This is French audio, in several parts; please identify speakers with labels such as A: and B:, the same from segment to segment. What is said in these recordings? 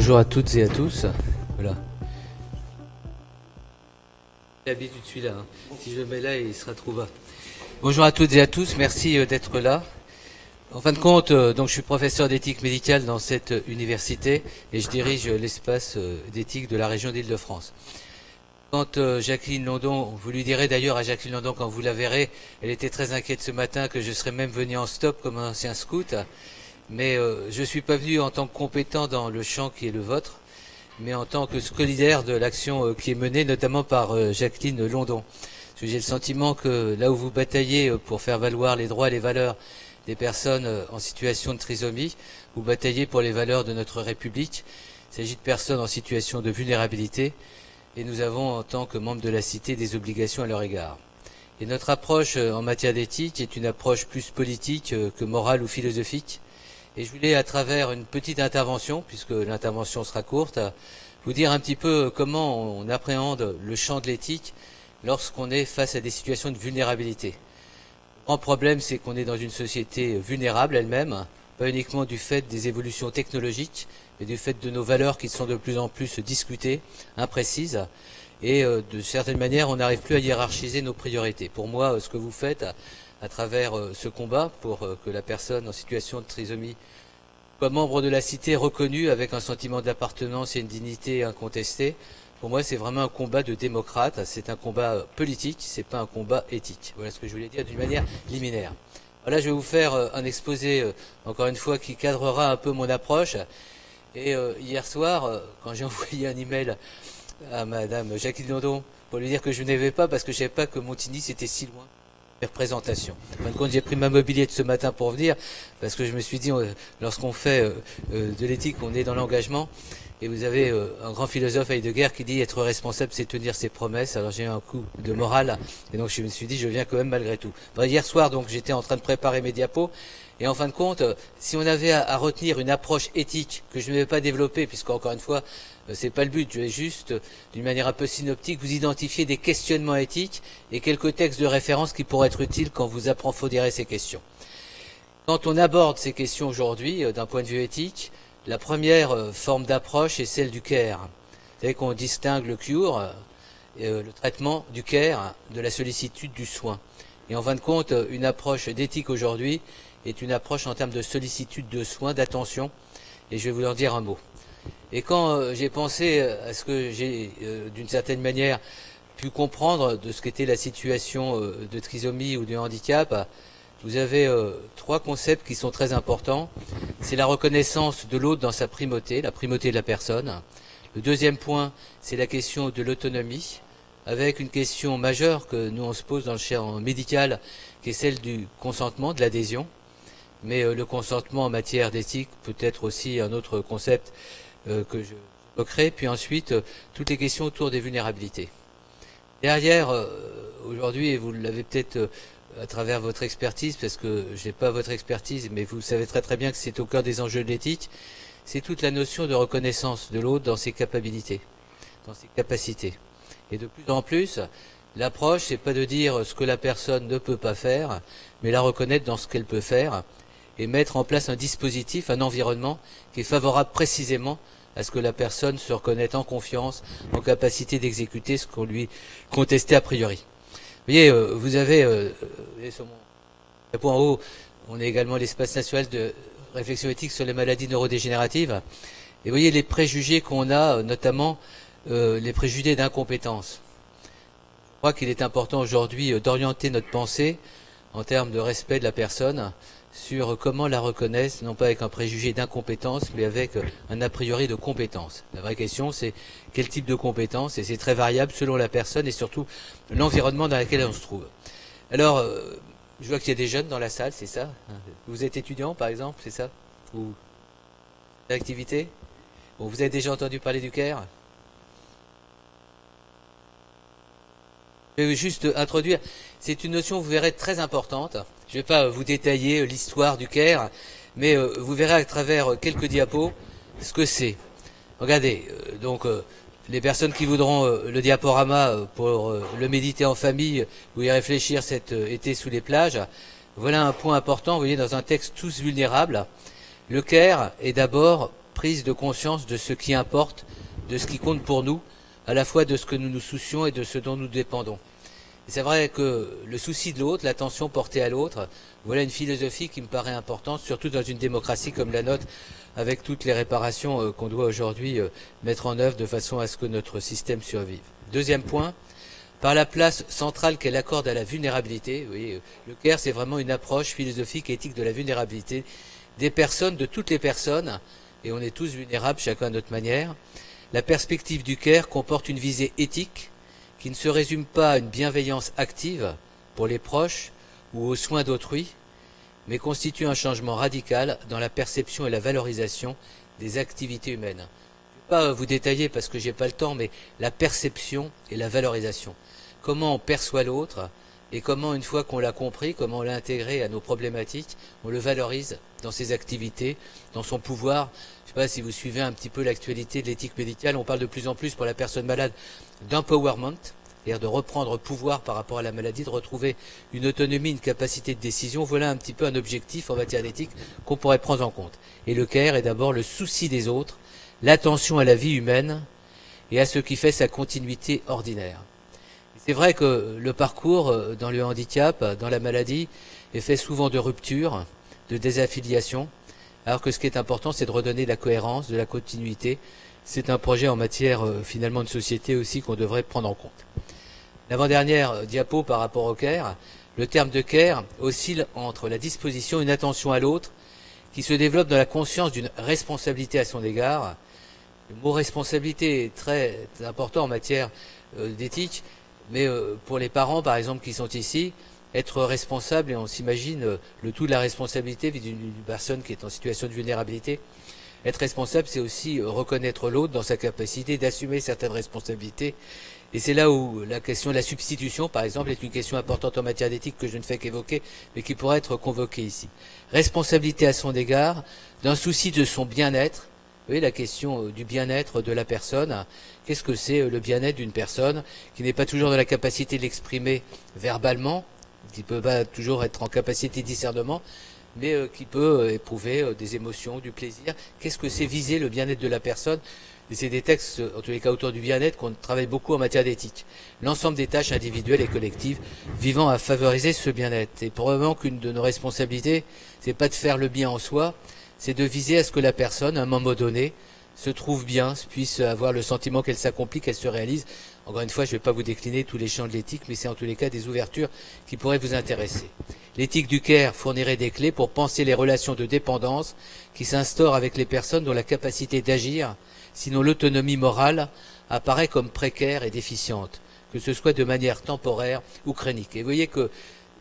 A: Bonjour à toutes et à tous. Voilà. L'habitude celui-là. Si je le mets là, il sera trop bas. Bonjour à toutes et à tous. Merci d'être là. En fin de compte, donc je suis professeur d'éthique médicale dans cette université et je dirige l'espace d'éthique de la région d'Île-de-France. Quand Jacqueline London, vous lui direz d'ailleurs à Jacqueline London quand vous la verrez, elle était très inquiète ce matin que je serais même venu en stop comme un ancien scout. Mais je ne suis pas venu en tant que compétent dans le champ qui est le vôtre, mais en tant que solidaire de l'action qui est menée notamment par Jacqueline London. Parce que j'ai le sentiment que là où vous bataillez pour faire valoir les droits et les valeurs des personnes en situation de trisomie, vous bataillez pour les valeurs de notre République. Il s'agit de personnes en situation de vulnérabilité et nous avons en tant que membres de la Cité des obligations à leur égard. Et notre approche en matière d'éthique est une approche plus politique que morale ou philosophique. Et je voulais, à travers une petite intervention, puisque l'intervention sera courte, vous dire un petit peu comment on appréhende le champ de l'éthique lorsqu'on est face à des situations de vulnérabilité. Le grand problème, c'est qu'on est dans une société vulnérable elle-même, pas uniquement du fait des évolutions technologiques, mais du fait de nos valeurs qui sont de plus en plus discutées, imprécises, et de certaine manière, on n'arrive plus à hiérarchiser nos priorités. Pour moi, ce que vous faites à travers ce combat pour que la personne en situation de trisomie soit membre de la cité reconnue avec un sentiment d'appartenance et une dignité incontestée. Pour moi, c'est vraiment un combat de démocrate, c'est un combat politique, c'est pas un combat éthique. Voilà ce que je voulais dire d'une manière liminaire. Voilà, je vais vous faire un exposé, encore une fois, qui cadrera un peu mon approche. Et hier soir, quand j'ai envoyé un email à Madame Jacqueline London pour lui dire que je ne venais pas parce que je ne savais pas que Montigny c'était si loin. Représentation. En fin de compte, j'ai pris ma mobilette ce matin pour venir parce que je me suis dit, lorsqu'on fait de l'éthique, on est dans l'engagement. Et vous avez un grand philosophe Heidegger qui dit être responsable, c'est tenir ses promesses. Alors j'ai eu un coup de morale et donc je me suis dit, je viens quand même malgré tout. Enfin, hier soir, donc j'étais en train de préparer mes diapos. Et en fin de compte, si on avait à retenir une approche éthique que je ne vais pas développer, puisqu'encore une fois, c'est pas le but, je vais juste, d'une manière un peu synoptique, vous identifier des questionnements éthiques et quelques textes de référence qui pourraient être utiles quand vous approfondirez ces questions. Quand on aborde ces questions aujourd'hui, d'un point de vue éthique, la première forme d'approche est celle du care. Vous savez qu'on distingue le cure, le traitement du care, de la sollicitude du soin. Et en fin de compte, une approche d'éthique aujourd'hui est une approche en termes de sollicitude de soins, d'attention, et je vais vous en dire un mot. Et quand j'ai pensé à ce que j'ai, d'une certaine manière, pu comprendre de ce qu'était la situation de trisomie ou de handicap, vous avez trois concepts qui sont très importants. C'est la reconnaissance de l'autre dans sa primauté, la primauté de la personne. Le deuxième point, c'est la question de l'autonomie, avec une question majeure que nous on se pose dans le champ médical, qui est celle du consentement, de l'adhésion. Mais le consentement en matière d'éthique peut être aussi un autre concept que je évoquerai. Puis ensuite, toutes les questions autour des vulnérabilités. Derrière, aujourd'hui, et vous l'avez peut-être à travers votre expertise, parce que je n'ai pas votre expertise, mais vous savez très très bien que c'est au cœur des enjeux de l'éthique, c'est toute la notion de reconnaissance de l'autre dans ses capacités, dans ses capacités. Et de plus en plus, l'approche, c'est pas de dire ce que la personne ne peut pas faire, mais la reconnaître dans ce qu'elle peut faire et mettre en place un dispositif, un environnement qui est favorable précisément à ce que la personne se reconnaisse en confiance, en capacité d'exécuter ce qu'on lui contestait a priori. Vous voyez, vous avez, sur mon chapeau en haut, on est également l'espace national de réflexion éthique sur les maladies neurodégénératives. Et vous voyez les préjugés qu'on a, notamment les préjugés d'incompétence. Je crois qu'il est important aujourd'hui d'orienter notre pensée en termes de respect de la personne sur comment la reconnaissent, non pas avec un préjugé d'incompétence, mais avec un a priori de compétence. La vraie question, c'est quel type de compétence, et c'est très variable selon la personne et surtout l'environnement dans lequel on se trouve. Alors, je vois qu'il y a des jeunes dans la salle, c'est ça? Vous êtes étudiant, par exemple, c'est ça? Ou l'activité? Bon, vous avez déjà entendu parler du care? Je vais juste introduire, c'est une notion, vous verrez, très importante. Je ne vais pas vous détailler l'histoire du care, mais vous verrez à travers quelques diapos ce que c'est. Regardez, donc les personnes qui voudront le diaporama pour le méditer en famille ou y réfléchir cet été sous les plages, voilà un point important, vous voyez, dans un texte tous vulnérables. Le care est d'abord prise de conscience de ce qui importe, de ce qui compte pour nous, à la fois de ce que nous nous soucions et de ce dont nous dépendons. C'est vrai que le souci de l'autre, l'attention portée à l'autre, voilà une philosophie qui me paraît importante, surtout dans une démocratie comme la nôtre, avec toutes les réparations qu'on doit aujourd'hui mettre en œuvre de façon à ce que notre système survive. Deuxième point, par la place centrale qu'elle accorde à la vulnérabilité. Vous voyez, le CARE, c'est vraiment une approche philosophique et éthique de la vulnérabilité des personnes, de toutes les personnes, et on est tous vulnérables, chacun à notre manière. La perspective du CARE comporte une visée éthique qui ne se résume pas à une bienveillance active pour les proches ou aux soins d'autrui, mais constitue un changement radical dans la perception et la valorisation des activités humaines. Je ne vais pas vous détailler parce que j'ai pas le temps, mais la perception et la valorisation. Comment on perçoit l'autre et comment, une fois qu'on l'a compris, comment on l'a intégré à nos problématiques, on le valorise dans ses activités, dans son pouvoir. Je ne sais pas si vous suivez un petit peu l'actualité de l'éthique médicale, on parle de plus en plus pour la personne malade d'empowerment, c'est-à-dire de reprendre pouvoir par rapport à la maladie, de retrouver une autonomie, une capacité de décision. Voilà un petit peu un objectif en matière d'éthique qu'on pourrait prendre en compte. Et le CARE est d'abord le souci des autres, l'attention à la vie humaine et à ce qui fait sa continuité ordinaire. C'est vrai que le parcours dans le handicap, dans la maladie, est fait souvent de ruptures, de désaffiliation, alors que ce qui est important, c'est de redonner de la cohérence, de la continuité. C'est un projet en matière finalement de société aussi qu'on devrait prendre en compte. L'avant-dernière diapo par rapport au CARE, le terme de CARE oscille entre la disposition et une attention à l'autre qui se développe dans la conscience d'une responsabilité à son égard. Le mot responsabilité est très important en matière d'éthique, mais pour les parents, par exemple, qui sont ici, être responsable, et on s'imagine le tout de la responsabilité d'une personne qui est en situation de vulnérabilité. Être responsable, c'est aussi reconnaître l'autre dans sa capacité d'assumer certaines responsabilités. Et c'est là où la question de la substitution, par exemple, est une question importante en matière d'éthique que je ne fais qu'évoquer, mais qui pourrait être convoquée ici. Responsabilité à son égard, d'un souci de son bien-être. Vous voyez, la question du bien-être de la personne. Qu'est-ce que c'est le bien-être d'une personne qui n'est pas toujours dans la capacité de l'exprimer verbalement, qui ne peut pas toujours être en capacité de discernement, mais qui peut éprouver des émotions, du plaisir. Qu'est-ce que c'est viser le bien-être de la personne? Et c'est des textes, en tous les cas autour du bien-être, qu'on travaille beaucoup en matière d'éthique. L'ensemble des tâches individuelles et collectives visant à favoriser ce bien-être. Et probablement qu'une de nos responsabilités, c'est pas de faire le bien en soi, c'est de viser à ce que la personne, à un moment donné, se trouve bien, puisse avoir le sentiment qu'elle s'accomplit, qu'elle se réalise. Encore une fois, je ne vais pas vous décliner tous les champs de l'éthique, mais c'est en tous les cas des ouvertures qui pourraient vous intéresser. L'éthique du CARE fournirait des clés pour penser les relations de dépendance qui s'instaurent avec les personnes dont la capacité d'agir, sinon l'autonomie morale, apparaît comme précaire et déficiente, que ce soit de manière temporaire ou chronique. Et vous voyez que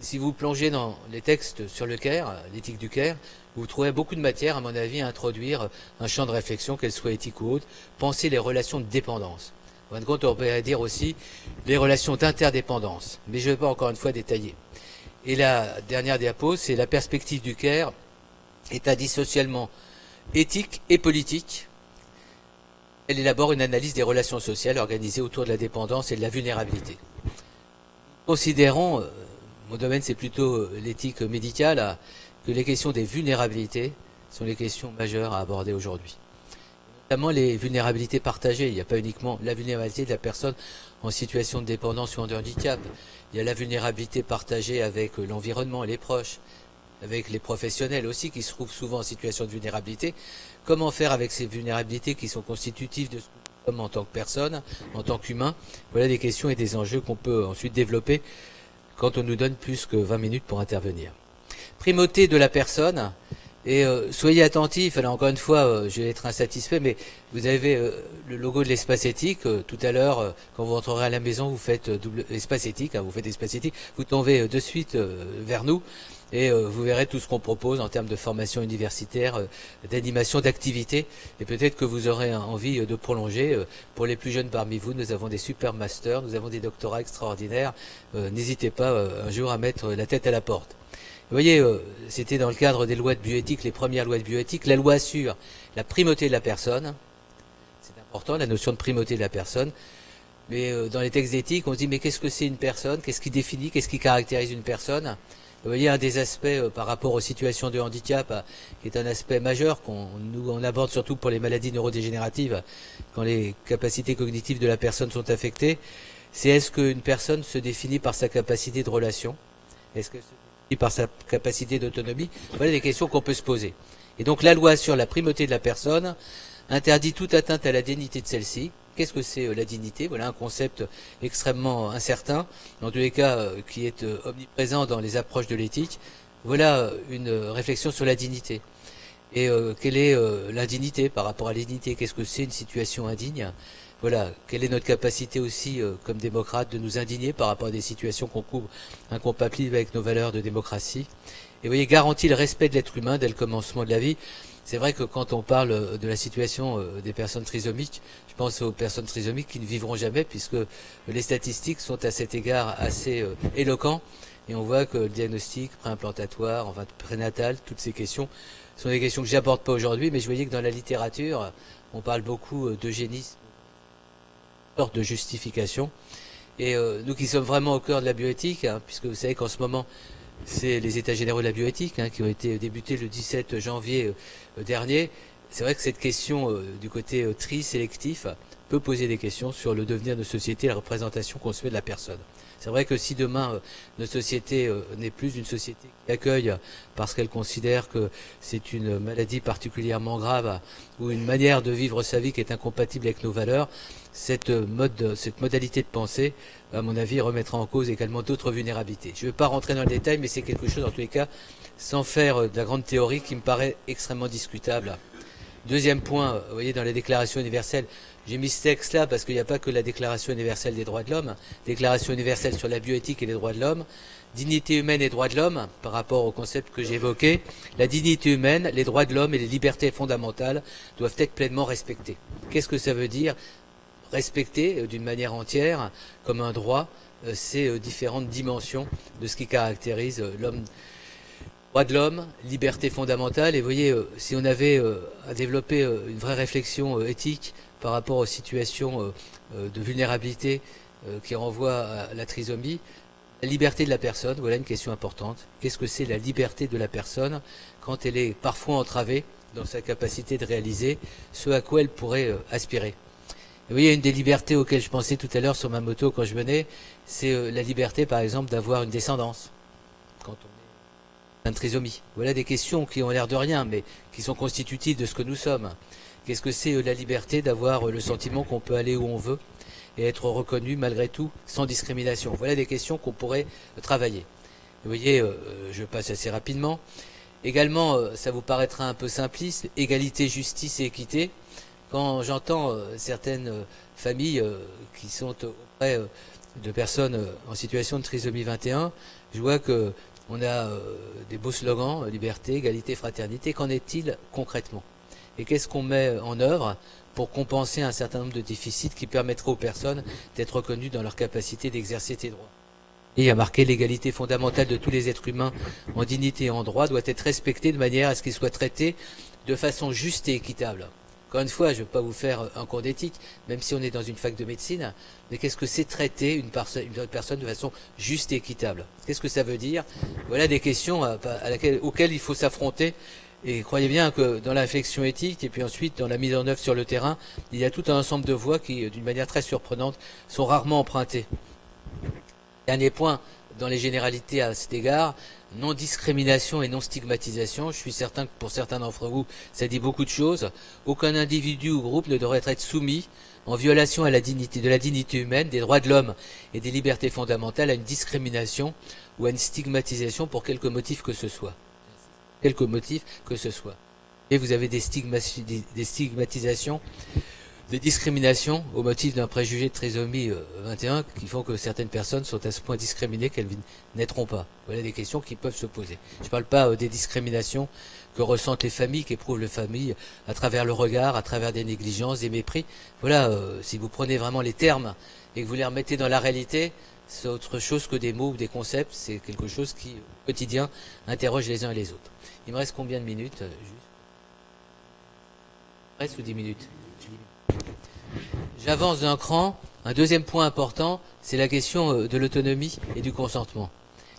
A: si vous plongez dans les textes sur le CARE, l'éthique du CARE, vous trouverez beaucoup de matière, à mon avis, à introduire un champ de réflexion, qu'elle soit éthique ou autre, penser les relations de dépendance. En fin de compte, on pourrait dire aussi les relations d'interdépendance, mais je ne vais pas encore une fois détailler. Et la dernière diapo, c'est la perspective du CARE est indissociablement éthique et politique. Elle élabore une analyse des relations sociales organisées autour de la dépendance et de la vulnérabilité. Considérons, mon domaine c'est plutôt l'éthique médicale, que les questions des vulnérabilités sont les questions majeures à aborder aujourd'hui. Notamment les vulnérabilités partagées. Il n'y a pas uniquement la vulnérabilité de la personne en situation de dépendance ou de handicap. Il y a la vulnérabilité partagée avec l'environnement et les proches, avec les professionnels aussi qui se trouvent souvent en situation de vulnérabilité. Comment faire avec ces vulnérabilités qui sont constitutives de ce que nous sommes en tant que personne, en tant qu'humain? Voilà des questions et des enjeux qu'on peut ensuite développer quand on nous donne plus que 20 minutes pour intervenir. Primauté de la personne, et soyez attentifs, alors encore une fois, je vais être insatisfait, mais vous avez le logo de l'espace éthique, tout à l'heure, quand vous rentrerez à la maison, vous faites espace éthique, vous faites espace éthique, vous tombez de suite vers nous, et vous verrez tout ce qu'on propose en termes de formation universitaire, d'animation, d'activité, et peut-être que vous aurez envie de prolonger. Pour les plus jeunes parmi vous, nous avons des super masters, nous avons des doctorats extraordinaires, n'hésitez pas un jour à mettre la tête à la porte. Vous voyez, c'était dans le cadre des lois de bioéthique, les premières lois de bioéthique. La loi assure la primauté de la personne. C'est important, la notion de primauté de la personne. Mais dans les textes d'éthique, on se dit, mais qu'est-ce que c'est une personne? Qu'est-ce qui définit, qu'est-ce qui caractérise une personne? Vous voyez, un des aspects par rapport aux situations de handicap, qui est un aspect majeur on aborde surtout pour les maladies neurodégénératives, quand les capacités cognitives de la personne sont affectées, c'est est-ce qu'une personne se définit par sa capacité de relation? Est-ce qu'elle se définit par sa capacité d'autonomie? Voilà des questions qu'on peut se poser. Et donc la loi sur la primauté de la personne interdit toute atteinte à la dignité de celle-ci. Qu'est-ce que c'est la dignité? Voilà un concept extrêmement incertain, dans tous les cas qui est omniprésent dans les approches de l'éthique. Voilà une réflexion sur la dignité. Et quelle est l'indignité par rapport à l'indignité? Qu'est-ce que c'est une situation indigne? Voilà, quelle est notre capacité aussi, comme démocrates, de nous indigner par rapport à des situations qu'on trouve incompatibles avec nos valeurs de démocratie. Et vous voyez, garantit le respect de l'être humain dès le commencement de la vie. C'est vrai que quand on parle de la situation des personnes trisomiques, je pense aux personnes trisomiques qui ne vivront jamais, puisque les statistiques sont à cet égard assez éloquents. Et on voit que le diagnostic préimplantatoire, enfin prénatal, toutes ces questions sont des questions que j'aborde pas aujourd'hui, mais je voyais que dans la littérature, on parle beaucoup d'eugénisme, sorte de justification. Et nous qui sommes vraiment au cœur de la bioéthique, hein, puisque vous savez qu'en ce moment, c'est les états généraux de la bioéthique qui ont été débutés le 17 janvier dernier. C'est vrai que cette question du côté tri sélectif peut poser des questions sur le devenir de société et la représentation qu'on se fait de la personne. C'est vrai que si demain notre société n'est plus une société qui accueille parce qu'elle considère que c'est une maladie particulièrement grave ou une manière de vivre sa vie qui est incompatible avec nos valeurs, cette modalité de pensée, à mon avis, remettra en cause également d'autres vulnérabilités. Je ne vais pas rentrer dans le détail, mais c'est quelque chose, en tous les cas, sans faire de la grande théorie, qui me paraît extrêmement discutable. Deuxième point, vous voyez, dans la Déclaration universelle, j'ai mis ce texte-là parce qu'il n'y a pas que la Déclaration universelle des droits de l'homme, Déclaration universelle sur la bioéthique et les droits de l'homme, dignité humaine et droits de l'homme, par rapport au concept que j'ai évoqué, la dignité humaine, les droits de l'homme et les libertés fondamentales doivent être pleinement respectés. Qu'est-ce que ça veut dire? Respecter d'une manière entière, comme un droit, ces différentes dimensions de ce qui caractérise l'homme. Droits de l'homme, liberté fondamentale, et vous voyez, si on avait à développer une vraie réflexion éthique par rapport aux situations de vulnérabilité qui renvoient à la trisomie, la liberté de la personne, voilà une question importante. Qu'est-ce que c'est la liberté de la personne quand elle est parfois entravée dans sa capacité de réaliser ce à quoi elle pourrait aspirer? Et vous voyez, une des libertés auxquelles je pensais tout à l'heure sur ma moto quand je venais, c'est la liberté, par exemple, d'avoir une descendance quand on est une trisomie. Voilà des questions qui ont l'air de rien, mais qui sont constitutives de ce que nous sommes. Qu'est-ce que c'est la liberté d'avoir le sentiment qu'on peut aller où on veut et être reconnu malgré tout, sans discrimination? Voilà des questions qu'on pourrait travailler. Vous voyez, je passe assez rapidement. Également, ça vous paraîtra un peu simpliste, égalité, justice et équité. Quand j'entends certaines familles qui sont auprès de personnes en situation de trisomie 21, je vois que on a des beaux slogans, liberté, égalité, fraternité. Qu'en est-il concrètement? Et qu'est-ce qu'on met en œuvre pour compenser un certain nombre de déficits qui permettraient aux personnes d'être reconnues dans leur capacité d'exercer ces droits? Et il y a marqué l'égalité fondamentale de tous les êtres humains en dignité et en droit doit être respectée de manière à ce qu'ils soient traités de façon juste et équitable. Encore une fois, je ne vais pas vous faire un cours d'éthique, même si on est dans une fac de médecine, mais qu'est-ce que c'est traiter une personne de façon juste et équitable? Qu'est-ce que ça veut dire? Voilà des questions auxquelles il faut s'affronter. Et croyez bien que dans la réflexion éthique et puis ensuite dans la mise en œuvre sur le terrain, il y a tout un ensemble de voies qui, d'une manière très surprenante, sont rarement empruntées. Dernier point, dans les généralités à cet égard, non-discrimination et non-stigmatisation. Je suis certain que pour certains d'entre vous, ça dit beaucoup de choses. Aucun individu ou groupe ne devrait être soumis, en violation à la dignité, de la dignité humaine, des droits de l'homme et des libertés fondamentales, à une discrimination ou à une stigmatisation pour quelque motif que ce soit. Quelque motif que ce soit. Et vous avez des stigmatisations, des discriminations au motif d'un préjugé de trisomie 21 qui font que certaines personnes sont à ce point discriminées qu'elles naîtront pas. Voilà des questions qui peuvent se poser. Je ne parle pas des discriminations que ressentent les familles, qu'éprouvent les familles à travers le regard, à travers des négligences, des mépris. Voilà, si vous prenez vraiment les termes et que vous les remettez dans la réalité, c'est autre chose que des mots ou des concepts, c'est quelque chose qui, au quotidien, interroge les uns et les autres. Il me reste combien de minutes juste? Il me reste ou 10 minutes? J'avance d'un cran. Un deuxième point important, c'est la question de l'autonomie et du consentement.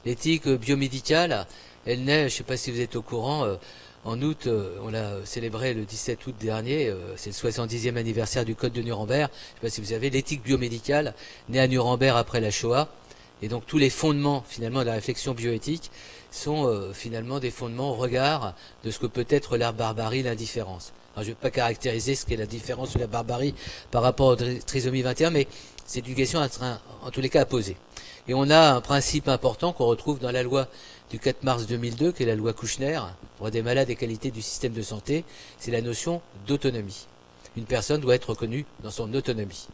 A: L'éthique biomédicale, elle naît, je ne sais pas si vous êtes au courant, en août, on l'a célébré le 17 août dernier, c'est le 70e anniversaire du Code de Nuremberg. Je ne sais pas si vous savez, l'éthique biomédicale naît à Nuremberg après la Shoah. Et donc tous les fondements finalement de la réflexion bioéthique sont finalement des fondements au regard de ce que peut être la barbarie, l'indifférence. Alors je ne vais pas caractériser ce qu'est la différence ou la barbarie par rapport aux trisomie 21, mais c'est une question en tous les cas à poser. Et on a un principe important qu'on retrouve dans la loi du 4 mars 2002, qui est la loi Kouchner, droit des malades et qualité du système de santé, c'est la notion d'autonomie. Une personne doit être reconnue dans son autonomie.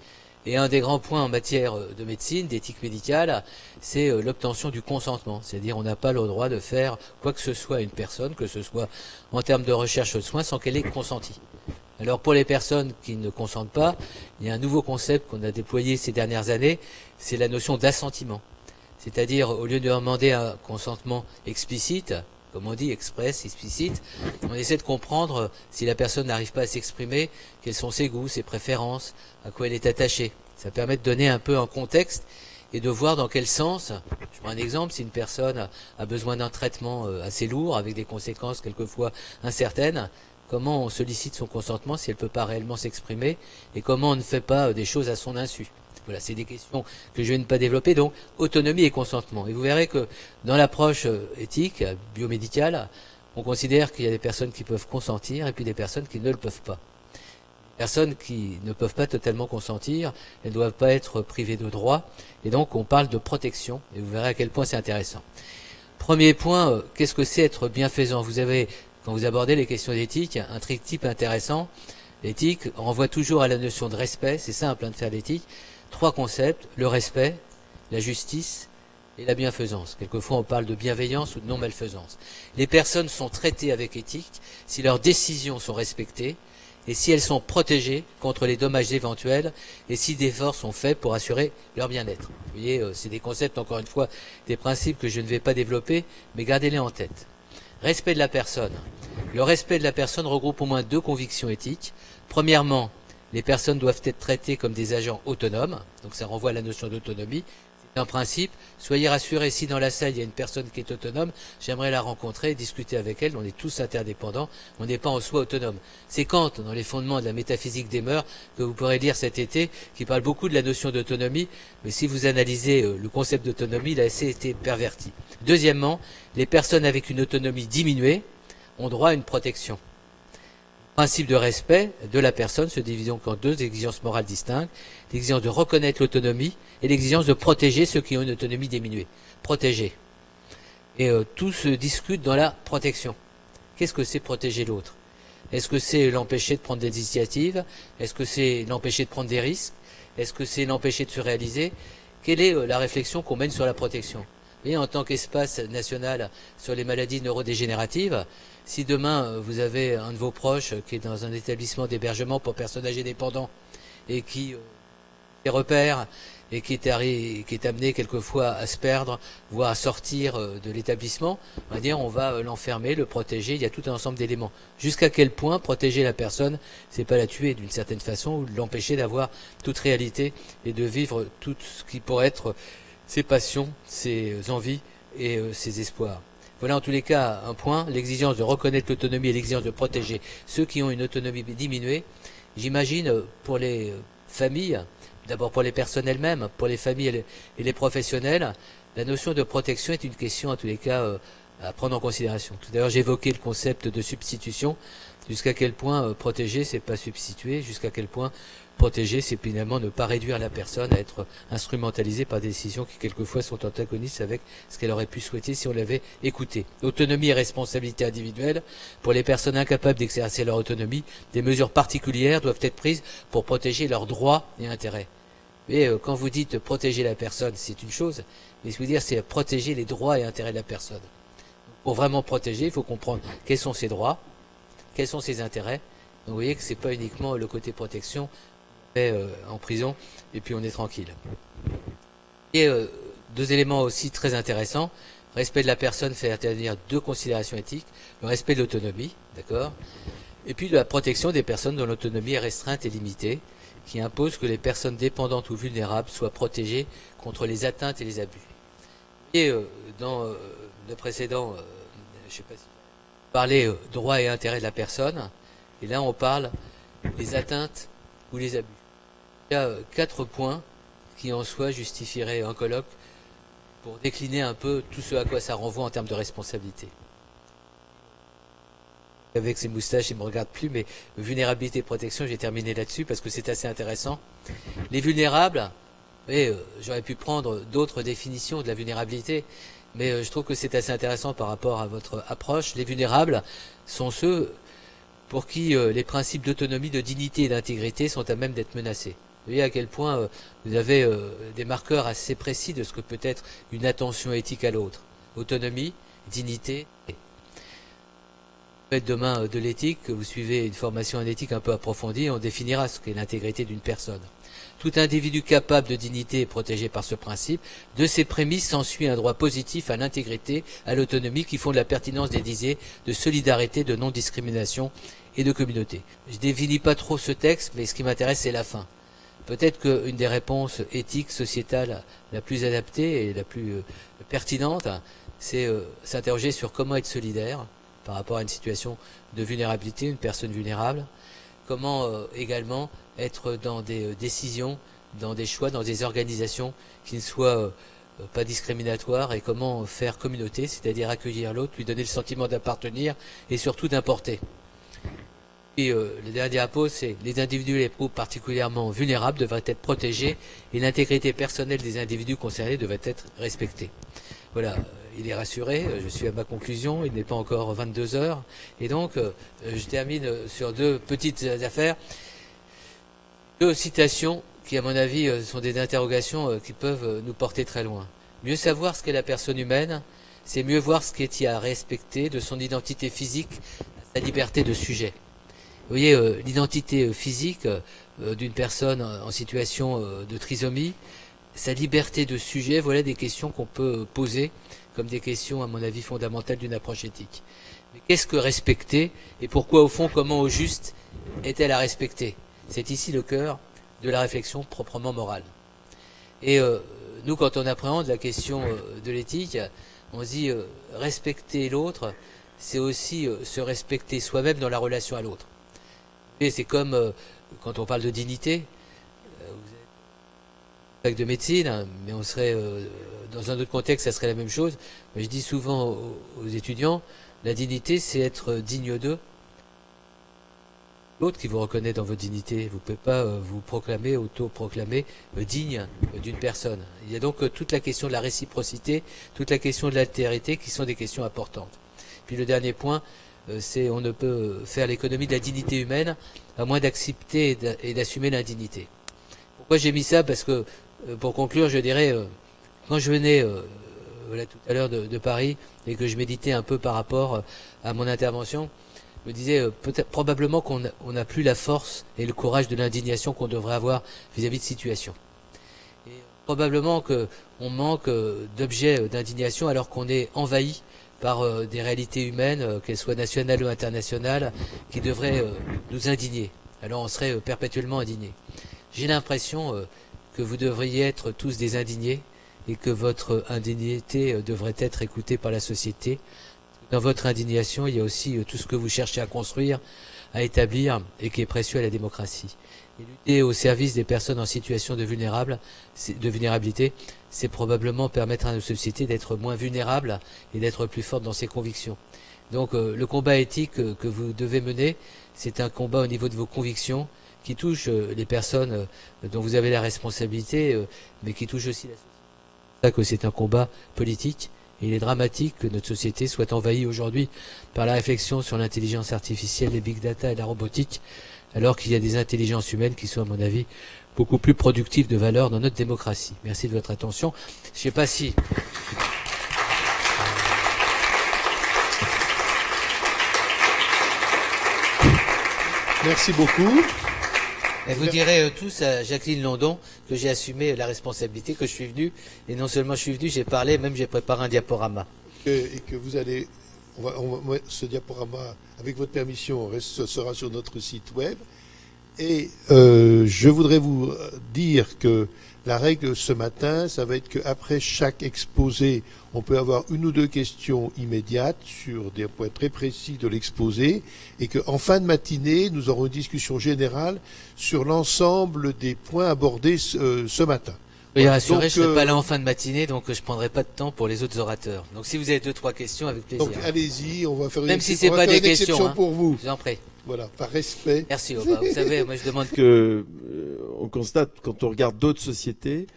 A: Et un des grands points en matière de médecine, d'éthique médicale, c'est l'obtention du consentement. C'est-à-dire on n'a pas le droit de faire quoi que ce soit à une personne, que ce soit en termes de recherche de soins, sans qu'elle ait consenti. Alors pour les personnes qui ne consentent pas, il y a un nouveau concept qu'on a déployé ces dernières années, c'est la notion d'assentiment. C'est-à-dire au lieu de demander un consentement explicite, comme on dit, express, explicite, on essaie de comprendre si la personne n'arrive pas à s'exprimer, quels sont ses goûts, ses préférences, à quoi elle est attachée. Ça permet de donner un peu un contexte et de voir dans quel sens, je prends un exemple, si une personne a besoin d'un traitement assez lourd, avec des conséquences quelquefois incertaines, comment on sollicite son consentement si elle ne peut pas réellement s'exprimer, et comment on ne fait pas des choses à son insu. Voilà, c'est des questions que je vais ne pas développer, donc autonomie et consentement. Et vous verrez que dans l'approche éthique, biomédicale, on considère qu'il y a des personnes qui peuvent consentir et puis des personnes qui ne le peuvent pas. Les personnes qui ne peuvent pas totalement consentir, elles ne doivent pas être privées de droits, et donc on parle de protection, et vous verrez à quel point c'est intéressant. Premier point, qu'est-ce que c'est être bienfaisant? Vous avez, quand vous abordez les questions d'éthique, un triptyque intéressant. L'éthique renvoie toujours à la notion de respect, c'est simple de faire l'éthique. Trois concepts, le respect, la justice et la bienfaisance. Quelquefois on parle de bienveillance ou de non-malfaisance. Les personnes sont traitées avec éthique si leurs décisions sont respectées et si elles sont protégées contre les dommages éventuels et si des efforts sont faits pour assurer leur bien-être. Vous voyez, c'est des concepts, encore une fois, des principes que je ne vais pas développer, mais gardez-les en tête. Respect de la personne. Le respect de la personne regroupe au moins deux convictions éthiques. Premièrement, les personnes doivent être traitées comme des agents autonomes, donc ça renvoie à la notion d'autonomie. C'est un principe, soyez rassurés, si dans la salle il y a une personne qui est autonome, j'aimerais la rencontrer, discuter avec elle, on est tous interdépendants, on n'est pas en soi autonome. C'est Kant, dans les fondements de la métaphysique des mœurs, que vous pourrez lire cet été, qui parle beaucoup de la notion d'autonomie, mais si vous analysez le concept d'autonomie, il a assez été perverti. Deuxièmement, les personnes avec une autonomie diminuée ont droit à une protection. Le principe de respect de la personne se divise donc en deux exigences morales distinctes, l'exigence de reconnaître l'autonomie et l'exigence de protéger ceux qui ont une autonomie diminuée. Protéger. Et tout se discute dans la protection. Qu'est-ce que c'est protéger l'autre? Est-ce que c'est l'empêcher de prendre des initiatives? Est-ce que c'est l'empêcher de prendre des risques? Est-ce que c'est l'empêcher de se réaliser? Quelle est la réflexion qu'on mène sur la protection? Vous voyez, en tant qu'espace national sur les maladies neurodégénératives, si demain vous avez un de vos proches qui est dans un établissement d'hébergement pour personnes âgées dépendantes et qui les repère et qui est amené quelquefois à se perdre, voire à sortir de l'établissement, on va dire on va l'enfermer, le protéger, il y a tout un ensemble d'éléments. Jusqu'à quel point protéger la personne, c'est pas la tuer d'une certaine façon ou l'empêcher d'avoir toute réalité et de vivre tout ce qui pourrait être ses passions, ses envies et ses espoirs. Voilà en tous les cas un point, l'exigence de reconnaître l'autonomie et l'exigence de protéger ceux qui ont une autonomie diminuée. J'imagine pour les familles, d'abord pour les personnes elles-mêmes, pour les familles et les professionnels, la notion de protection est une question en tous les cas à prendre en considération. Tout à l'heure j'évoquais le concept de substitution, jusqu'à quel point protéger c'est pas substituer, jusqu'à quel point protéger c'est finalement ne pas réduire la personne à être instrumentalisée par des décisions qui quelquefois sont antagonistes avec ce qu'elle aurait pu souhaiter si on l'avait écoutée. Autonomie et responsabilité individuelle. Pour les personnes incapables d'exercer leur autonomie, des mesures particulières doivent être prises pour protéger leurs droits et intérêts. Mais quand vous dites protéger la personne, c'est une chose, mais ce que je veux dire c'est protéger les droits et intérêts de la personne. Pour vraiment protéger, il faut comprendre quels sont ses droits, quels sont ses intérêts. Donc vous voyez que c'est pas uniquement le côté protection, en prison et puis on est tranquille. Et deux éléments aussi très intéressants. Respect de la personne fait intervenir deux considérations éthiques. Le respect de l'autonomie, d'accord, et puis la protection des personnes dont l'autonomie est restreinte et limitée, qui impose que les personnes dépendantes ou vulnérables soient protégées contre les atteintes et les abus. Et dans le précédent, je sais pas si parler droit et intérêt de la personne, et là on parle des atteintes ou les abus. Il y a 4 points qui en soi justifieraient un colloque pour décliner un peu tout ce à quoi ça renvoie en termes de responsabilité. Avec ses moustaches, il ne me regarde plus, mais vulnérabilité et protection, j'ai terminé là-dessus parce que c'est assez intéressant. Les vulnérables, j'aurais pu prendre d'autres définitions de la vulnérabilité, mais je trouve que c'est assez intéressant par rapport à votre approche. Les vulnérables sont ceux pour qui les principes d'autonomie, de dignité et d'intégrité sont à même d'être menacés. Vous voyez à quel point vous avez des marqueurs assez précis de ce que peut être une attention éthique à l'autre. Autonomie, dignité. Demain de l'éthique, vous suivez une formation en éthique un peu approfondie, on définira ce qu'est l'intégrité d'une personne. Tout individu capable de dignité est protégé par ce principe. De ces prémices s'ensuit un droit positif à l'intégrité, à l'autonomie qui font de la pertinence des disées de solidarité, de non-discrimination et de communauté. Je ne définis pas trop ce texte, mais ce qui m'intéresse c'est la fin. Peut-être qu'une des réponses éthiques, sociétales la plus adaptée et la plus pertinente, c'est s'interroger sur comment être solidaire par rapport à une situation de vulnérabilité, une personne vulnérable. Comment également être dans des décisions, dans des choix, dans des organisations qui ne soient pas discriminatoires et comment faire communauté, c'est-à-dire accueillir l'autre, lui donner le sentiment d'appartenir et surtout d'importer. Et le dernier diapo, c'est les individus et les groupes particulièrement vulnérables devraient être protégés et l'intégrité personnelle des individus concernés devrait être respectée. Voilà, il est rassuré, je suis à ma conclusion, il n'est pas encore 22 heures. Et donc, je termine sur 2 petites affaires. 2 citations qui, à mon avis, sont des interrogations qui peuvent nous porter très loin. Mieux savoir ce qu'est la personne humaine, c'est mieux voir ce qu'il y a à respecter de son identité physique à sa liberté de sujet. Vous voyez, l'identité physique d'une personne en situation de trisomie, sa liberté de sujet, voilà des questions qu'on peut poser comme des questions, à mon avis, fondamentales d'une approche éthique. Mais qu'est-ce que respecter et pourquoi, au fond, comment au juste est-elle à respecter? C'est ici le cœur de la réflexion proprement morale. Et nous, quand on appréhende la question de l'éthique, on se dit respecter l'autre, c'est aussi se respecter soi-même dans la relation à l'autre. Et c'est comme quand on parle de dignité, fac de médecine, hein, mais on serait dans un autre contexte, ça serait la même chose. Mais je dis souvent aux étudiants, la dignité, c'est être digne d'eux. L'autre qui vous reconnaît dans votre dignité, vous ne pouvez pas vous proclamer, auto-proclamer digne d'une personne. Il y a donc toute la question de la réciprocité, toute la question de l'altérité qui sont des questions importantes. Puis le dernier point, c'est on ne peut faire l'économie de la dignité humaine à moins d'accepter et d'assumer l'indignité. Pourquoi j'ai mis ça? Parce que, pour conclure, je dirais, quand je venais voilà, tout à l'heure de Paris et que je méditais un peu par rapport à mon intervention, je me disais peut-être probablement qu'on n'a plus la force et le courage de l'indignation qu'on devrait avoir vis-à-vis de situations. Et probablement qu'on manque d'objets d'indignation alors qu'on est envahi par des réalités humaines, qu'elles soient nationales ou internationales, qui devraient nous indigner. Alors on serait perpétuellement indignés. J'ai l'impression que vous devriez être tous des indignés et que votre indignité devrait être écoutée par la société. Dans votre indignation, il y a aussi tout ce que vous cherchez à construire, à établir et qui est précieux à la démocratie. Et lutter au service des personnes en situation de vulnérabilité, c'est probablement permettre à nos sociétés d'être moins vulnérables et d'être plus fortes dans ses convictions. Donc le combat éthique que vous devez mener, c'est un combat au niveau de vos convictions qui touche les personnes dont vous avez la responsabilité, mais qui touche aussi la société. C'est pour ça que c'est un combat politique. Et il est dramatique que notre société soit envahie aujourd'hui par la réflexion sur l'intelligence artificielle, les big data et la robotique, alors qu'il y a des intelligences humaines qui sont, à mon avis, beaucoup plus productives de valeur dans notre démocratie. Merci de votre attention. Je ne sais pas si...
B: Merci beaucoup.
A: Et vous direz tous à Jacqueline Landon que j'ai assumé la responsabilité, que je suis venu, et non seulement je suis venu, j'ai parlé, même j'ai préparé un diaporama.
B: Et que vous allez, ce diaporama, avec votre permission, sera sur notre site web. Et je voudrais vous dire que la règle ce matin, ça va être qu'après chaque exposé, on peut avoir une ou deux questions immédiates sur des points très précis de l'exposé, et qu'en fin de matinée, nous aurons une discussion générale sur l'ensemble des points abordés ce matin.
A: Oui, rassurez, je ne serai pas là en fin de matinée, donc je ne prendrai pas de temps pour les autres orateurs. Donc si vous avez 2-3 questions, avec plaisir.
B: Donc allez-y, on va faire
A: Même si c'est pas des questions,
B: pour vous.
A: Je vous en prie.
B: Voilà, par respect.
A: Merci. Vous savez, moi je demande
C: que on constate quand on regarde d'autres sociétés,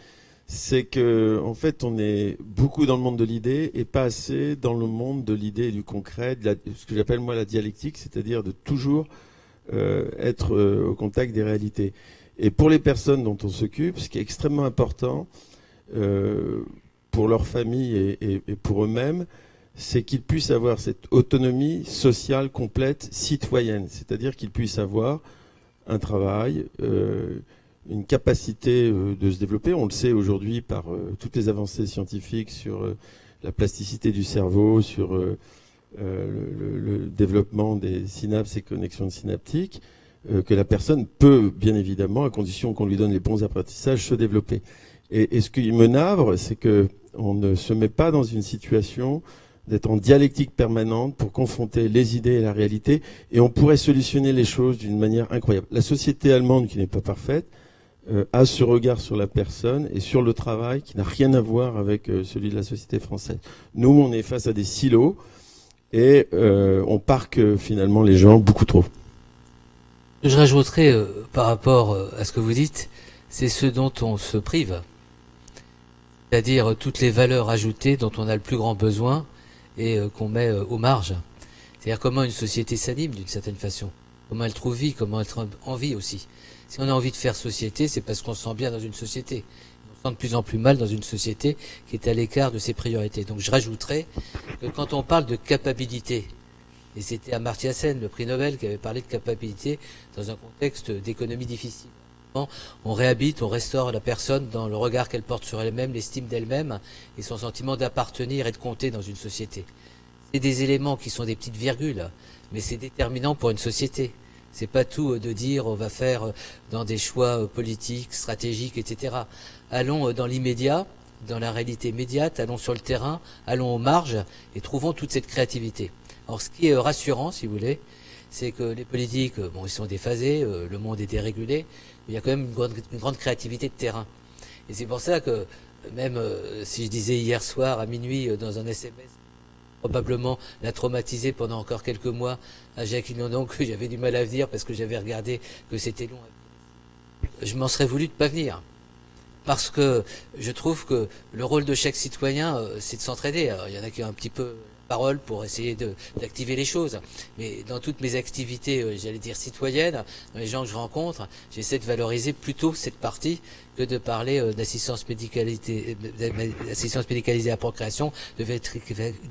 C: c'est que en fait on est beaucoup dans le monde de l'idée et pas assez dans le monde de l'idée et du concret, ce que j'appelle moi la dialectique, c'est-à-dire de toujours être au contact des réalités. Et pour les personnes dont on s'occupe, ce qui est extrêmement important pour leur famille et pour eux-mêmes, c'est qu'ils puissent avoir cette autonomie sociale complète, citoyenne. C'est-à-dire qu'ils puissent avoir un travail, une capacité de se développer. On le sait aujourd'hui par toutes les avancées scientifiques sur la plasticité du cerveau, sur le développement des synapses et connexions synaptiques, que la personne peut, bien évidemment, à condition qu'on lui donne les bons apprentissages, se développer. Et ce qui me navre, c'est que on ne se met pas dans une situation d'être en dialectique permanente pour confronter les idées et la réalité, et on pourrait solutionner les choses d'une manière incroyable. La société allemande, qui n'est pas parfaite, a ce regard sur la personne et sur le travail qui n'a rien à voir avec celui de la société française. Nous, on est face à des silos, et on parque finalement les gens beaucoup trop.
A: Je rajouterai par rapport à ce que vous dites, c'est ce dont on se prive, c'est-à-dire toutes les valeurs ajoutées dont on a le plus grand besoin et qu'on met aux marges. C'est-à-dire comment une société s'anime d'une certaine façon, comment elle trouve vie, comment elle trouve envie aussi. Si on a envie de faire société, c'est parce qu'on se sent bien dans une société. On se sent de plus en plus mal dans une société qui est à l'écart de ses priorités. Donc je rajouterai que quand on parle de capacité, et c'était Amartya Sen, le prix Nobel, qui avait parlé de capacité dans un contexte d'économie difficile. On réhabite, on restaure la personne dans le regard qu'elle porte sur elle-même, l'estime d'elle-même et son sentiment d'appartenir et de compter dans une société. C'est des éléments qui sont des petites virgules, mais c'est déterminant pour une société. C'est pas tout de dire on va faire dans des choix politiques, stratégiques, etc. Allons dans l'immédiat, dans la réalité immédiate, allons sur le terrain, allons aux marges et trouvons toute cette créativité. Alors ce qui est rassurant, si vous voulez, c'est que les politiques, bon, ils sont déphasés, le monde est dérégulé, mais il y a quand même une grande créativité de terrain. Et c'est pour ça que, même si je disais hier soir à minuit dans un SMS, probablement l'a traumatisé pendant encore quelques mois à Jacques London, que j'avais du mal à venir parce que j'avais regardé que c'était long. Je m'en serais voulu de pas venir. Parce que je trouve que le rôle de chaque citoyen, c'est de s'entraider. Alors, il y en a qui ont un petit peu parole pour essayer d'activer les choses. Mais dans toutes mes activités, j'allais dire citoyennes, dans les gens que je rencontre, j'essaie de valoriser plutôt cette partie que de parler d'assistance médicalisée à la procréation, de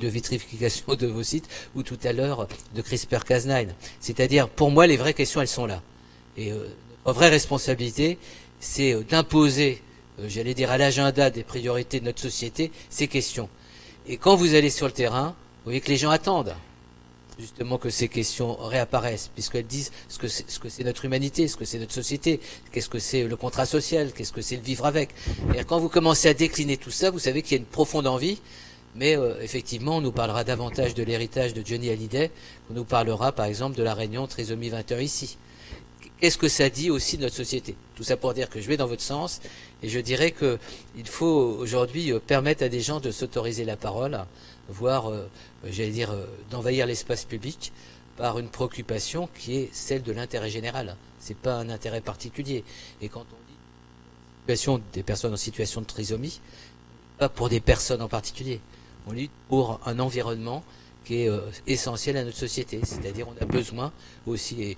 A: vitrification de vos sites, ou tout à l'heure de CRISPR-Cas9. C'est-à-dire, pour moi, les vraies questions, elles sont là. Et notre vraie responsabilité, c'est d'imposer, j'allais dire, à l'agenda des priorités de notre société, ces questions. Et quand vous allez sur le terrain, vous voyez que les gens attendent justement que ces questions réapparaissent, puisqu'elles disent ce que c'est notre humanité, ce que c'est notre société, qu'est-ce que c'est le contrat social, qu'est-ce que c'est le vivre avec. Et quand vous commencez à décliner tout ça, vous savez qu'il y a une profonde envie, mais effectivement, on nous parlera davantage de l'héritage de Johnny Hallyday, on nous parlera par exemple de la réunion Trisomie 21 ici. Qu'est-ce que ça dit aussi de notre société? Tout ça pour dire que je vais dans votre sens, et je dirais qu'il faut aujourd'hui permettre à des gens de s'autoriser la parole, voire, j'allais dire, d'envahir l'espace public par une préoccupation qui est celle de l'intérêt général. C'est pas un intérêt particulier. Et quand on dit des personnes en situation de trisomie, pas pour des personnes en particulier. On lutte pour un environnement qui est essentiel à notre société. C'est-à-dire, on a besoin aussi, et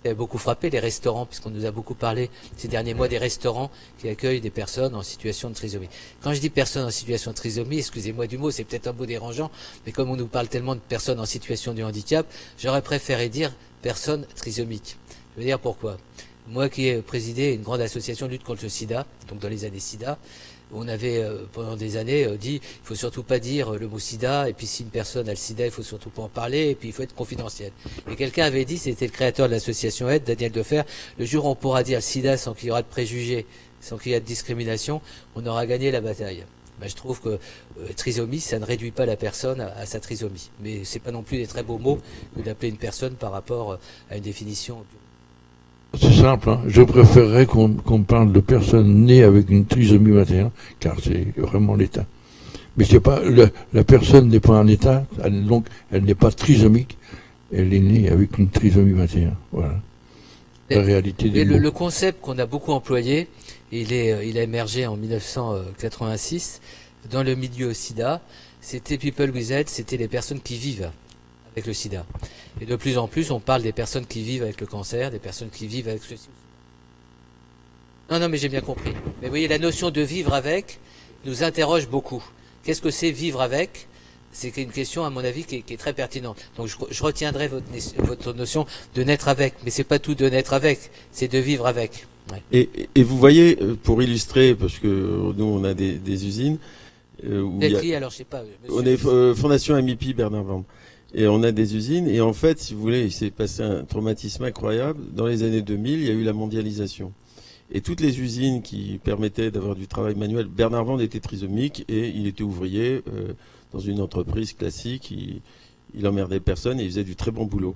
A: ça a beaucoup frappé les restaurants, puisqu'on nous a beaucoup parlé ces derniers mois des restaurants qui accueillent des personnes en situation de trisomie. Quand je dis personnes en situation de trisomie, excusez-moi du mot, c'est peut-être un mot dérangeant, mais comme on nous parle tellement de personnes en situation de handicap, j'aurais préféré dire personnes trisomiques. Je veux dire pourquoi. Moi qui ai présidé une grande association de lutte contre le sida, donc dans les années sida, on avait pendant des années dit il faut surtout pas dire le mot sida, et puis si une personne a le sida, il faut surtout pas en parler, et puis il faut être confidentiel. Et quelqu'un avait dit, c'était le créateur de l'association Aide, Daniel Defer, le jour où on pourra dire sida sans qu'il y aura de préjugés, sans qu'il y ait de discrimination, on aura gagné la bataille. Ben, je trouve que trisomie, ça ne réduit pas la personne à sa trisomie. Mais c'est pas non plus des très beaux mots que d'appeler une personne par rapport à une définition.
D: C'est simple, hein. Je préférerais qu'on parle de personnes nées avec une trisomie 21, car c'est vraiment l'état. Mais c'est pas la personne n'est pas en état, donc elle n'est pas trisomique, elle est née avec une trisomie 21. Voilà. La réalité des mots.
A: Le concept qu'on a beaucoup employé, il a émergé en 1986 dans le milieu SIDA. C'était People with AIDS, c'était les personnes qui vivent avec le sida. Et de plus en plus, on parle des personnes qui vivent avec le cancer, des personnes qui vivent avec ceci. Non, mais j'ai bien compris. Mais vous voyez, la notion de vivre avec nous interroge beaucoup. Qu'est-ce que c'est vivre avec? C'est une question, à mon avis, qui est très pertinente. Donc, je retiendrai votre notion de naître avec. Mais c'est pas tout de naître avec, c'est de vivre avec. Ouais.
C: Et vous voyez, pour illustrer, parce que nous, on a des usines, où
A: alors, je sais pas.
C: On est Fondation MIP Bernard Van. Et on a des usines, et en fait, si vous voulez, il s'est passé un traumatisme incroyable. Dans les années 2000, il y a eu la mondialisation. Et toutes les usines qui permettaient d'avoir du travail manuel, Bernard Van était trisomique, et il était ouvrier dans une entreprise classique. Il emmerdait personne, et il faisait du très bon boulot.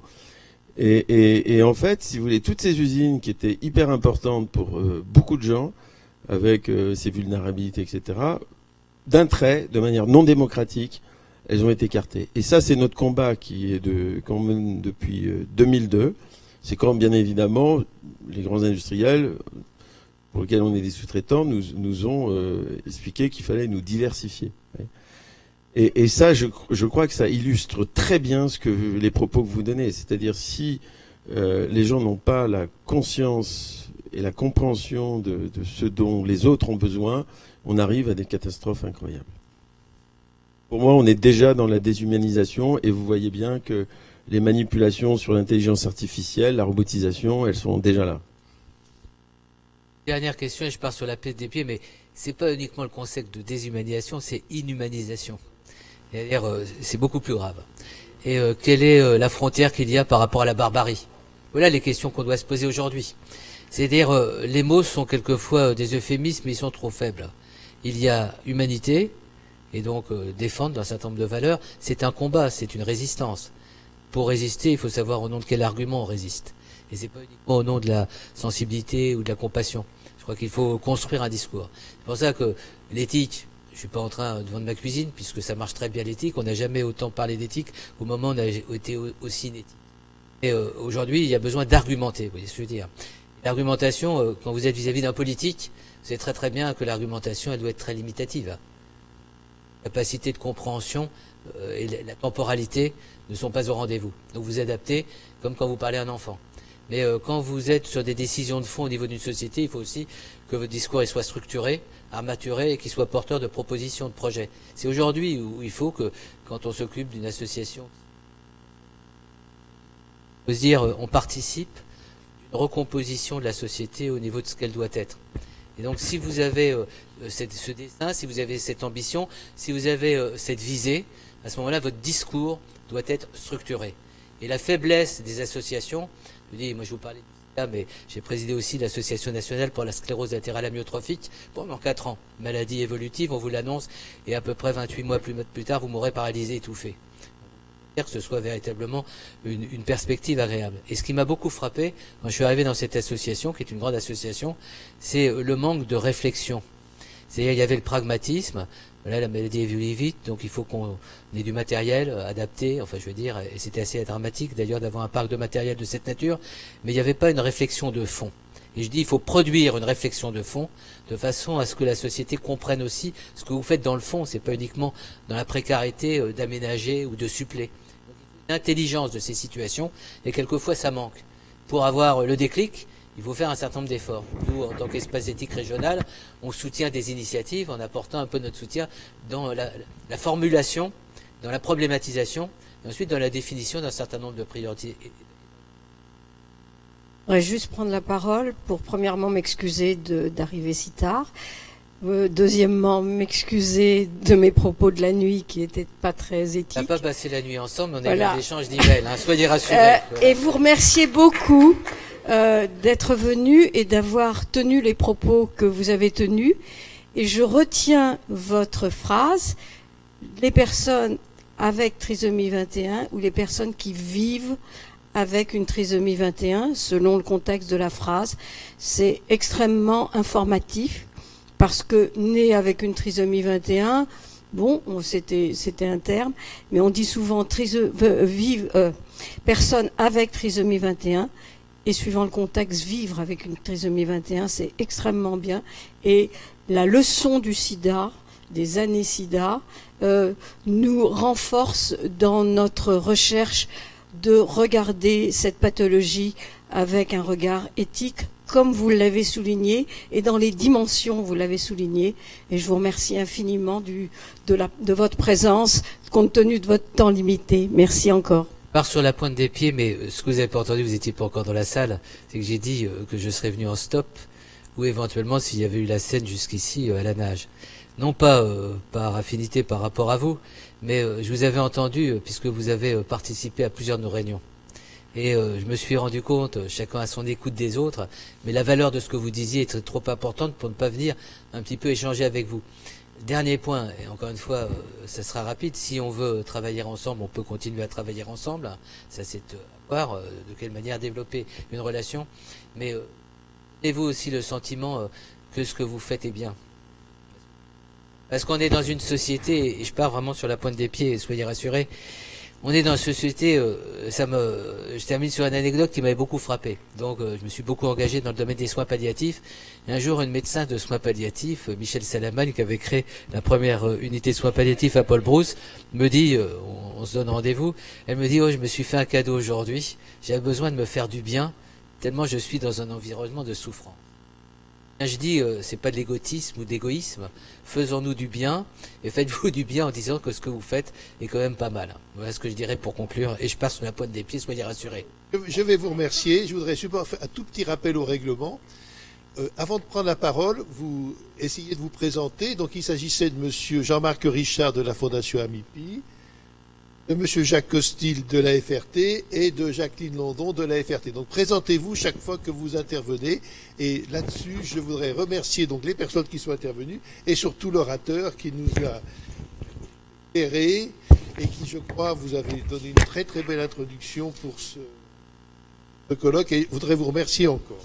C: Et en fait, si vous voulez, toutes ces usines qui étaient hyper importantes pour beaucoup de gens, avec ces vulnérabilités, etc., d'un trait, de manière non démocratique, elles ont été écartées. Et ça, c'est notre combat qu'on mène depuis 2002. C'est quand, bien évidemment, les grands industriels, pour lesquels on est des sous-traitants, nous ont expliqué qu'il fallait nous diversifier. Et ça, je crois que ça illustre très bien les propos que vous donnez. C'est-à-dire, si les gens n'ont pas la conscience et la compréhension de ce dont les autres ont besoin, on arrive à des catastrophes incroyables. Pour moi, on est déjà dans la déshumanisation, et vous voyez bien que les manipulations sur l'intelligence artificielle, la robotisation, elles sont déjà là.
A: Dernière question, et je pars sur la tête des pieds, mais c'est pas uniquement le concept de déshumanisation, c'est inhumanisation. C'est-à-dire, c'est beaucoup plus grave. Et quelle est la frontière qu'il y a par rapport à la barbarie? Voilà les questions qu'on doit se poser aujourd'hui. C'est-à-dire, les mots sont quelquefois des euphémismes, mais ils sont trop faibles. Il y a humanité, et donc défendre un certain nombre de valeurs, c'est un combat, c'est une résistance. Pour résister, il faut savoir au nom de quel argument on résiste. Et c'est pas uniquement au nom de la sensibilité ou de la compassion. Je crois qu'il faut construire un discours. C'est pour ça que l'éthique, je suis pas en train de vendre ma cuisine, puisque ça marche très bien l'éthique. On n'a jamais autant parlé d'éthique au moment où on a été aussi inéthique. Et aujourd'hui, il y a besoin d'argumenter, vous voyez ce que je veux dire. L'argumentation, quand vous êtes vis-à-vis d'un politique, vous savez très très bien que l'argumentation, elle doit être très limitative. La capacité de compréhension et la temporalité ne sont pas au rendez-vous. Donc vous adaptez comme quand vous parlez à un enfant. Mais quand vous êtes sur des décisions de fond au niveau d'une société, il faut aussi que votre discours soit structuré, armaturé, et qu'il soit porteur de propositions, de projets. C'est aujourd'hui où il faut que, quand on s'occupe d'une association, on peut se dire on participe d'une recomposition de la société au niveau de ce qu'elle doit être. Et donc si vous avez ce dessin, si vous avez cette ambition, si vous avez cette visée, à ce moment-là, votre discours doit être structuré. Et la faiblesse des associations, moi je vous parlais de ça, mais j'ai présidé aussi l'association nationale pour la sclérose latérale amyotrophique pendant 4 ans. Maladie évolutive, on vous l'annonce, et à peu près 28 mois plus tard, vous m'aurez paralysé, étouffé. Que ce soit véritablement une perspective agréable. Et ce qui m'a beaucoup frappé, quand je suis arrivé dans cette association, qui est une grande association, c'est le manque de réflexion. C'est-à-dire, il y avait le pragmatisme. Là, la maladie évolue vite, donc il faut qu'on ait du matériel adapté, enfin je veux dire, et c'était assez dramatique d'ailleurs d'avoir un parc de matériel de cette nature, mais il n'y avait pas une réflexion de fond. Et je dis, il faut produire une réflexion de fond, de façon à ce que la société comprenne aussi ce que vous faites dans le fond, c'est pas uniquement dans la précarité d'aménager ou de suppléer. L'intelligence de ces situations, et quelquefois ça manque. Pour avoir le déclic, il faut faire un certain nombre d'efforts. Nous, en tant qu'espace éthique régional, on soutient des initiatives en apportant un peu notre soutien dans la formulation, dans la problématisation, et ensuite dans la définition d'un certain nombre de priorités.
E: Je voudrais juste prendre la parole pour premièrement m'excuser d'arriver si tard. Deuxièmement, m'excuser de mes propos de la nuit qui n'étaient pas très
A: On n'a
E: éthiques.
A: pas passé la nuit ensemble, mais on a
E: Voilà.
A: eu un échange d'emails, hein, soyez rassurés.
E: Et vous remercier beaucoup d'être venu et d'avoir tenu les propos que vous avez tenus. Et je retiens votre phrase, les personnes avec trisomie 21 ou les personnes qui vivent avec une trisomie 21, selon le contexte de la phrase. C'est extrêmement informatif parce que né avec une trisomie 21, bon, c'était un terme, mais on dit souvent personne avec trisomie 21, et suivant le contexte, vivre avec une trisomie 21, c'est extrêmement bien. Et la leçon du sida, des années sida, nous renforce dans notre recherche de regarder cette pathologie avec un regard éthique, comme vous l'avez souligné, et dans les dimensions, vous l'avez souligné. Et je vous remercie infiniment de votre présence, compte tenu de votre temps limité. Merci encore.
A: Je pars sur la pointe des pieds, mais ce que vous n'avez pas entendu, vous n'étiez pas encore dans la salle, c'est que j'ai dit que je serais venu en stop, ou éventuellement s'il y avait eu la scène jusqu'ici à la nage. Non pas par affinité par rapport à vous, mais je vous avais entendu puisque vous avez participé à plusieurs de nos réunions. Et je me suis rendu compte, chacun à son écoute des autres, mais la valeur de ce que vous disiez est trop importante pour ne pas venir un petit peu échanger avec vous. Dernier point, et encore une fois, ça sera rapide, si on veut travailler ensemble, on peut continuer à travailler ensemble, ça c'est à voir de quelle manière développer une relation, mais avez-vous aussi le sentiment que ce que vous faites est bien? Parce qu'on est dans une société, et je pars vraiment sur la pointe des pieds, soyez rassurés, on est dans une société, je termine sur une anecdote qui m'avait beaucoup frappé. Donc je me suis beaucoup engagé dans le domaine des soins palliatifs. Et un jour, une médecin de soins palliatifs, Michel Salamagne, qui avait créé la première unité de soins palliatifs à Paul Brousse, me dit, on se donne rendez-vous, elle me dit, oh, je me suis fait un cadeau aujourd'hui, j'avais besoin de me faire du bien, tellement je suis dans un environnement de souffrance. Je dis, c'est pas de l'égotisme ou de l'égoïsme. Faisons-nous du bien et faites-vous du bien en disant que ce que vous faites est quand même pas mal. Voilà ce que je dirais pour conclure. Et je pars sur la pointe des pieds, soyez rassurés.
B: Je vais vous remercier. Je voudrais faire un tout petit rappel au règlement. Avant de prendre la parole, vous essayez de vous présenter. Donc, il s'agissait de monsieur Jean-Marc Richard de la Fondation Amipi, de monsieur Jacques Costil de la FRT et de Jacqueline London de la FRT. Donc, présentez-vous chaque fois que vous intervenez. Et là-dessus, je voudrais remercier donc les personnes qui sont intervenues et surtout l'orateur qui nous a éclairé et qui, je crois, vous avez donné une très très belle introduction pour ce colloque et je voudrais vous remercier encore.